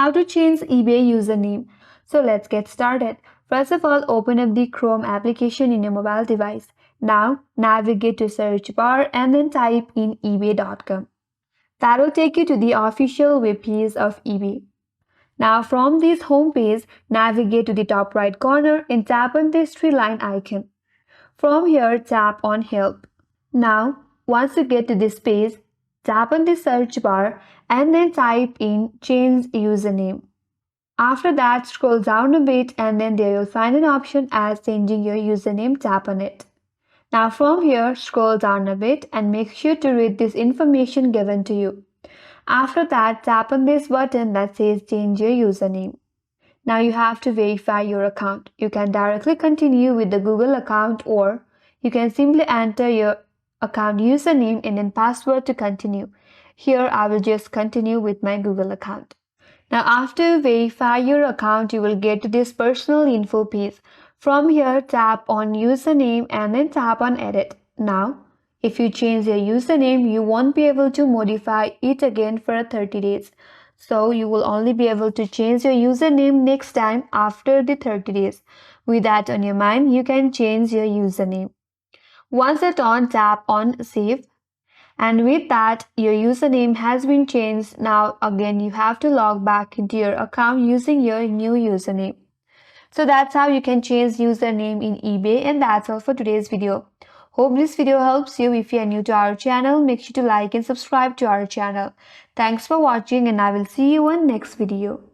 How to change eBay username. So let's get started. First of all, open up the Chrome application in your mobile device. Now navigate to search bar and then type in ebay.com. That will take you to the official web page of eBay. Now from this home page, navigate to the top right corner and tap on this three line icon. From here, tap on help. Now, once you get to this page, tap on the search bar and then type in change username. After that, scroll down a bit and then there you'll find an option as changing your username. Tap on it. Now from here, scroll down a bit and make sure to read this information given to you. After that, tap on this button that says change your username. Now you have to verify your account. You can directly continue with the Google account or you can simply enter your account username and then password to continue. Here I will just continue with my Google account. Now after you verify your account, you will get to this personal info page. From here, tap on username and then tap on edit. Now, if you change your username, you won't be able to modify it again for 30 days. So you will only be able to change your username next time after the 30 days. With that on your mind, you can change your username. Once it's on, tap on save. And with that, your username has been changed. Now again, you have to log back into your account using your new username. So that's how you can change username in eBay, and that's all for today's video. Hope this video helps you. If you are new to our channel, make sure to like and subscribe to our channel. Thanks for watching and I will see you in next video.